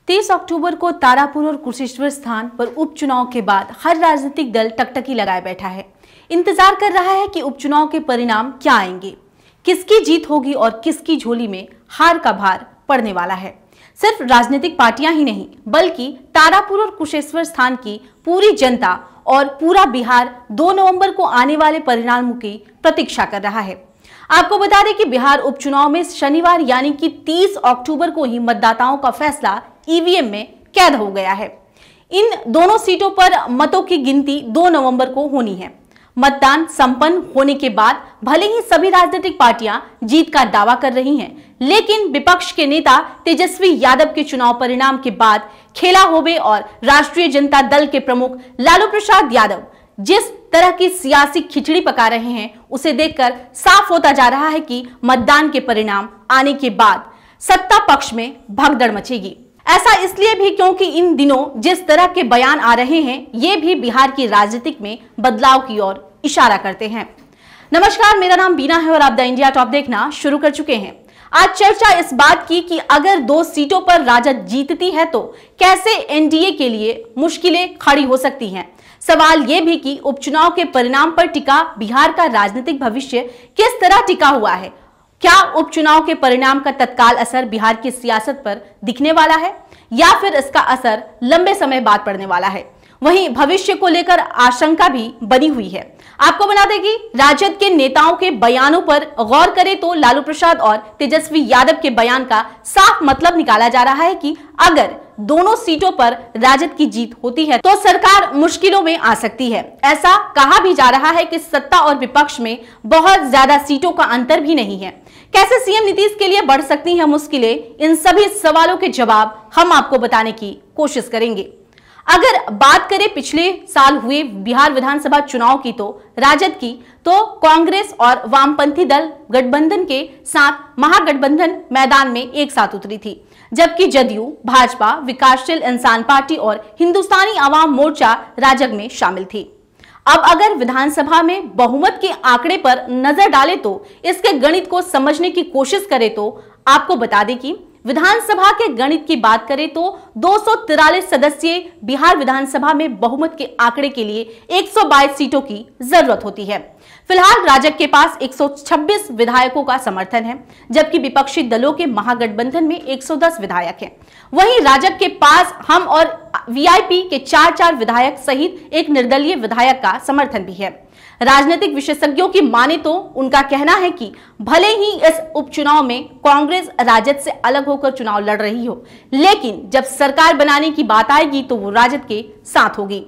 30 अक्टूबर को तारापुर और कुशेश्वर स्थान पर उपचुनाव के बाद हर राजनीतिक दल टकटकी लगाए बैठा है। इंतजार कर रहा है कि उपचुनाव के परिणाम क्या आएंगे, किसकी जीत होगी और किसकी झोली में हार का भार पड़ने वाला है। सिर्फ राजनीतिक पार्टियां ही नहीं बल्कि तारापुर और कुशेश्वर स्थान की पूरी जनता और पूरा बिहार 2 नवंबर को आने वाले परिणामों की प्रतीक्षा कर रहा है। आपको बता दें कि बिहार उपचुनाव में शनिवार यानी कि 30 अक्टूबर को ही मतदाताओं का फैसला ईवीएम में कैद हो गया है। इन दोनों सीटों पर मतों की गिनती 2 नवंबर को होनी है। मतदान संपन्न होने के बाद भले ही सभी राजनीतिक पार्टियां जीत का दावा कर रही हैं, लेकिन विपक्ष के नेता तेजस्वी यादव के चुनाव परिणाम के बाद खेला होबे और राष्ट्रीय जनता दल के प्रमुख लालू प्रसाद यादव जिस तरह की सियासी खिचड़ी पका रहे हैं, उसे देखकर साफ होता जा रहा है कि मतदान के परिणाम आने के बाद सत्ता पक्ष में भगदड़ मचेगी। ऐसा इसलिए भी क्योंकि इन दिनों जिस तरह के बयान आ रहे हैं, ये भी बिहार की राजनीतिक में बदलाव की ओर इशारा करते हैं। नमस्कार, मेरा नाम बीना है और आप द इंडिया टॉप देखना शुरू कर चुके हैं। आज चर्चा इस बात की कि अगर 2 सीटों पर राजद जीतती है तो कैसे एनडीए के लिए मुश्किलें खड़ी हो सकती हैं। सवाल यह भी कि उपचुनाव के परिणाम पर टिका बिहार का राजनीतिक भविष्य किस तरह टिका हुआ है। क्या उपचुनाव के परिणाम का तत्काल असर बिहार की सियासत पर दिखने वाला है या फिर इसका असर लंबे समय बाद पड़ने वाला है। वहीं भविष्य को लेकर आशंका भी बनी हुई है। आपको बता दें कि राजद के नेताओं के बयानों पर गौर करें तो लालू प्रसाद और तेजस्वी यादव के बयान का साफ मतलब निकाला जा रहा है कि अगर दोनों सीटों पर राजद की जीत होती है तो सरकार मुश्किलों में आ सकती है। ऐसा कहा भी जा रहा है कि सत्ता और विपक्ष में बहुत ज्यादा सीटों का अंतर भी नहीं है। कैसे सीएम नीतीश के लिए बढ़ सकती हैं मुश्किलें, इन सभी सवालों के जवाब हम आपको बताने की कोशिश करेंगे। अगर बात करें पिछले साल हुए बिहार विधानसभा चुनाव की तो राजद की तो कांग्रेस और वामपंथी दल गठबंधन के साथ महागठबंधन मैदान में एक साथ उतरी थी, जबकि जदयू, भाजपा, विकासशील इंसान पार्टी और हिंदुस्तानी आवाम मोर्चा राजग में शामिल थी। अब अगर विधानसभा में बहुमत के आंकड़े पर नजर डालें तो इसके गणित को समझने की कोशिश करें तो आपको बता दें कि विधानसभा के गणित की बात करें तो 243 सदस्यीय बिहार विधानसभा में बहुमत के आंकड़े के लिए 122 सीटों की जरूरत होती है। फिलहाल राजग के पास 126 विधायकों का समर्थन है, जबकि विपक्षी दलों के महागठबंधन में 110 विधायक हैं। वहीं राजग के पास हम और वीआईपी के 4 विधायक सहित एक निर्दलीय विधायक का समर्थन भी है। राजनीतिक विशेषज्ञों की माने तो उनका कहना है कि भले ही इस उपचुनाव में कांग्रेस राजद से अलग होकर चुनाव लड़ रही हो, लेकिन जब सरकार बनाने की बात आएगी तो वो राजद के साथ होगी।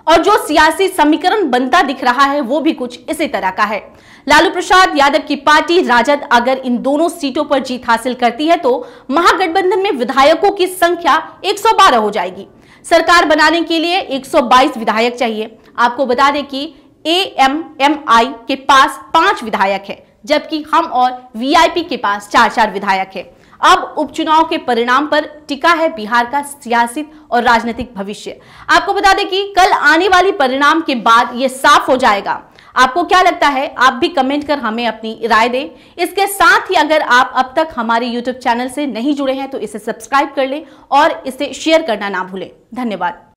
और जो सियासी समीकरण बनता दिख रहा है वो भी कुछ इसी तरह का है। लालू प्रसाद यादव की पार्टी राजद अगर इन दोनों सीटों पर जीत हासिल करती है तो महागठबंधन में विधायकों की संख्या 112 हो जाएगी। सरकार बनाने के लिए 122 विधायक चाहिए। आपको बता दें कि एएमएमआई के पास 5 विधायक है, जबकि हम और वीआईपी के पास 4 विधायक है। अब उपचुनाव के परिणाम पर टिका है बिहार का सियासी और राजनीतिक भविष्य। आपको बता दें कि कल आने वाली परिणाम के बाद यह साफ हो जाएगा। आपको क्या लगता है, आप भी कमेंट कर हमें अपनी राय दें। इसके साथ ही अगर आप अब तक हमारे YouTube चैनल से नहीं जुड़े हैं तो इसे सब्सक्राइब कर लें और इसे शेयर करना ना भूलें। धन्यवाद।